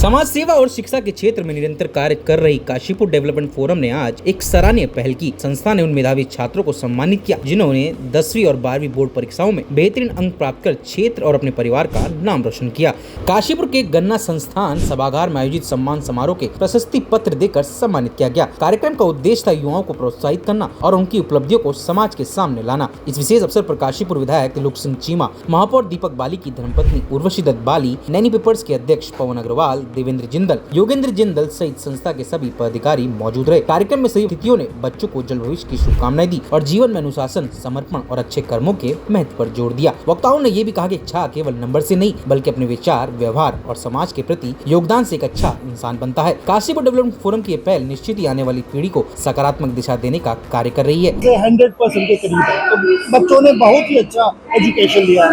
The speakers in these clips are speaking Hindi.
समाज सेवा और शिक्षा के क्षेत्र में निरंतर कार्य कर रही काशीपुर डेवलपमेंट फोरम ने आज एक सराहनीय पहल की। संस्था ने उन मेधावी छात्रों को सम्मानित किया जिन्होंने 10वीं और 12वीं बोर्ड परीक्षाओं में बेहतरीन अंक प्राप्त कर क्षेत्र और अपने परिवार का नाम रोशन किया। काशीपुर के गन्ना संस्थान सभागार में आयोजित सम्मान समारोह के प्रशस्ति पत्र देकर सम्मानित किया गया। कार्यक्रम का उद्देश्य था युवाओं को प्रोत्साहित करना और उनकी उपलब्धियों को समाज के सामने लाना। इस विशेष अवसर पर काशीपुर विधायक त्रिलोक सिंह चीमा, महापौर दीपक बाली की धर्मपत्नी उर्वशी दत्त बाली, नैनी पेपर्स के अध्यक्ष पवन अग्रवाल, देवेंद्र जिंदल, योगेंद्र जिंदल सहित संस्था के सभी पदाधिकारी मौजूद रहे। कार्यक्रम में सभी अतिथियों ने बच्चों को उज्जवल भविष्य की शुभकामनाएं दी और जीवन में अनुशासन, समर्पण और अच्छे कर्मों के महत्व पर जोर दिया। वक्ताओं ने ये भी कहा कि अच्छा केवल नंबर से नहीं बल्कि अपने विचार, व्यवहार और समाज के प्रति योगदान से एक अच्छा इंसान बनता है। काशीपुर डेवलपमेंट फोरम की पहल निश्चित ही आने वाली पीढ़ी को सकारात्मक दिशा देने का कार्य कर रही है। 100% के करीब है, तो बच्चों ने बहुत ही अच्छा एजुकेशन लिया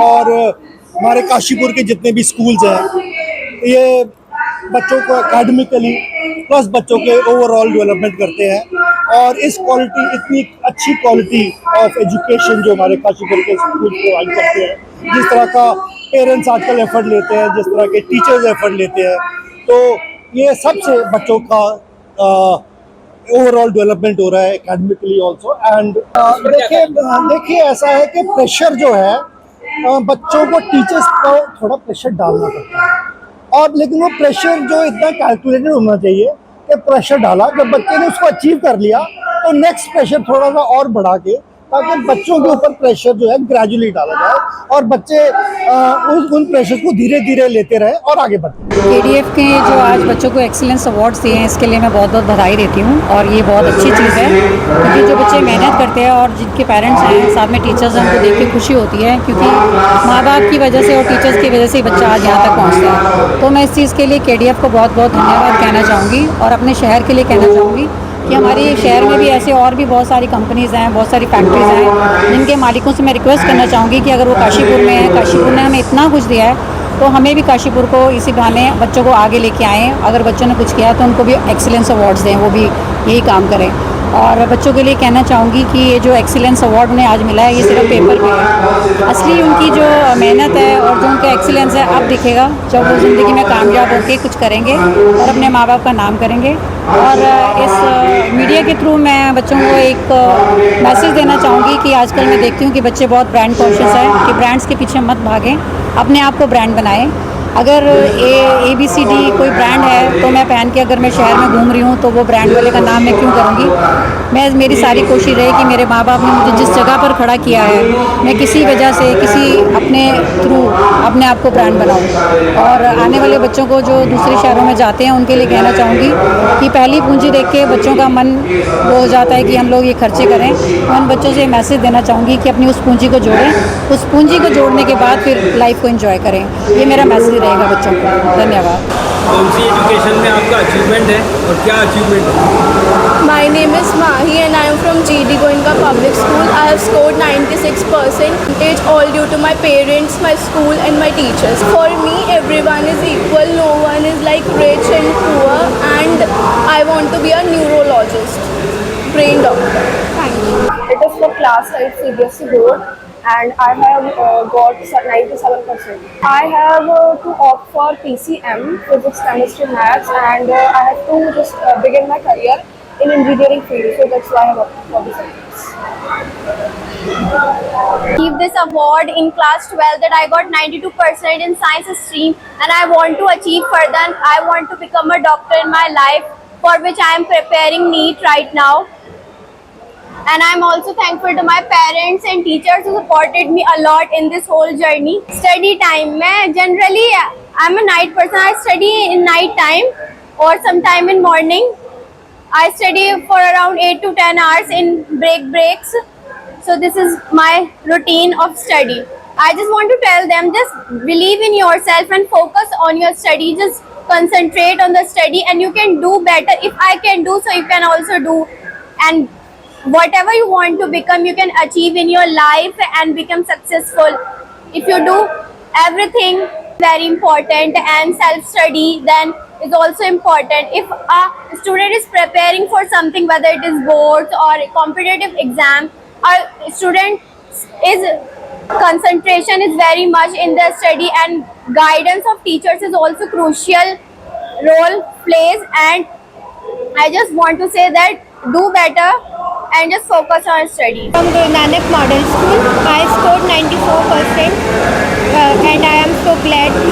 और हमारे काशीपुर के जितने भी स्कूल्स हैं ये बच्चों को एकेडमिकली प्लस बच्चों के ओवरऑल डेवलपमेंट करते हैं और इस क्वालिटी, इतनी अच्छी क्वालिटी ऑफ एजुकेशन जो हमारे काशीपुर के स्कूल प्रोवाइड करते हैं, जिस तरह का पेरेंट्स आजकल एफर्ट लेते हैं, जिस तरह के टीचर्स एफर्ट लेते हैं, तो ये सबसे बच्चों का ओवरऑल डेवलपमेंट हो रहा है एकेडमिकली ऑल्सो। एंड देखिए ऐसा है कि प्रेशर जो है बच्चों को टीचर्स को थोड़ा प्रेशर डालना पड़ता है और लेकिन वो प्रेशर जो इतना कैलकुलेटेड होना चाहिए कि प्रेशर डाला, जब बच्चे ने उसको अचीव कर लिया तो नेक्स्ट प्रेशर थोड़ा सा और बढ़ा के, ताकि बच्चों के ऊपर प्रेशर जो है ग्रेजुअली डाला जाए और बच्चे उन प्रेशर को धीरे धीरे लेते रहे और आगे बढ़ते। केडीएफ के जो आज बच्चों को एक्सीलेंस अवार्ड्स दिए हैं, इसके लिए मैं बहुत बहुत बधाई देती हूँ और ये बहुत अच्छी चीज़ है क्योंकि जो बच्चे मेहनत करते हैं और जिनके पेरेंट्स हैं, साथ में टीचर्स हैं, उनको देख के खुशी होती है क्योंकि माँ बाप की वजह से और टीचर्स की वजह से बच्चा आज यहाँ तक पहुँचता है। तो मैं इस चीज़ के लिए केडीएफ को बहुत बहुत धन्यवाद कहना चाहूँगी और अपने शहर के लिए कहना चाहूँगी कि हमारे शहर में भी ऐसे और भी बहुत सारी कंपनीज़ हैं, बहुत सारी फैक्ट्रीज़ हैं, जिनके मालिकों से मैं रिक्वेस्ट करना चाहूँगी कि अगर वो काशीपुर में है, काशीपुर ने हमें इतना कुछ दिया है तो हमें भी काशीपुर को इसी बहाने बच्चों को आगे लेके आएँ। अगर बच्चों ने कुछ किया तो उनको भी एक्सीलेंस अवार्ड्स दें, वो भी यही काम करें। और बच्चों के लिए कहना चाहूँगी कि ये जो एक्सीलेंस अवार्ड उन्हें आज मिला है, ये सिर्फ पेपर पे है, असली उनकी जो मेहनत है और जो उनका एक्सीलेंस है अब दिखेगा जब वो ज़िंदगी में कामयाब होकर कुछ करेंगे और अपने माँ बाप का नाम करेंगे। और इस मीडिया के थ्रू मैं बच्चों को एक मैसेज देना चाहूँगी कि आजकल मैं देखती हूँ कि बच्चे बहुत ब्रांड कॉन्शियस हैं कि ब्रांड्स के पीछे मत भागें, अपने आप को ब्रांड बनाएं। अगर ABCD कोई ब्रांड है तो मैं पहन के अगर मैं शहर में घूम रही हूँ तो वो ब्रांड वाले का नाम मैं क्यों करूँगी। मेरी सारी कोशिश रही कि मेरे माँ बाप ने मुझे जिस जगह पर खड़ा किया है मैं किसी वजह से किसी अपने थ्रू अपने आप को ब्रांड बनाऊँ। और आने वाले बच्चों को जो दूसरे शहरों में जाते हैं उनके लिए कहना चाहूँगी कि पहली पूंजी देख के बच्चों का मन वो हो जाता है कि हम लोग ये खर्चे करें। मैं उन बच्चों से मैसेज देना चाहूँगी कि अपनी उस पूंजी को जोड़ें, उस पूंजी को जोड़ने के बाद फिर लाइफ को एंजॉय करें। ये मेरा मैसेज रहेगा बच्चों को। धन्यवाद। कौन सी एजुकेशन में आपका अचीवमेंट है और क्या अचीवमेंट है? My name is Mahi and I am from GD Goenka Public School. I have scored 96%, all due to my parents, my school and my teachers. For me, everyone is equal. No one is like rich and poor, and I want to be a neurologist, brain doctor. Thank you. It is for class 8 CBSE board. And I have got 97%. I have to opt for PCM, Physics, Chemistry, Maths, and I have to just begin my career in engineering field. So that's why I have opted for this subjects. Give this award in class 12 that I got 92% in science stream, and I want to achieve further. I want to become a doctor in my life, for which I am preparing NEET right now. And I'm also thankful to my parents and teachers who supported me a lot in this whole journey. Study time, I'm a night person. I study in night time or sometime in morning. I study for around 8 to 10 hours in breaks. So this is my routine of study. I just want to tell them, just believe in yourself and focus on your study. Just concentrate on the study and you can do better. If I can do, so you can also do. And whatever you want to become, you can achieve in your life and become successful. If you do everything very important, and self-study then is also important. If a student is preparing for something, whether it is boards or a competitive exam, a student is concentration is very much in the study, and guidance of teachers is also crucial role plays, and I just want to say that do better and just focus on studies. From Guru Nanak Model School, I scored 94%, and I am so glad to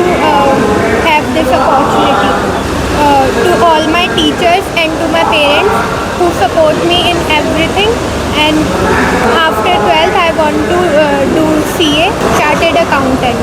have this opportunity. To all my teachers and to my parents who support me in everything, and after 12th I want to do CA, Chartered Accountant.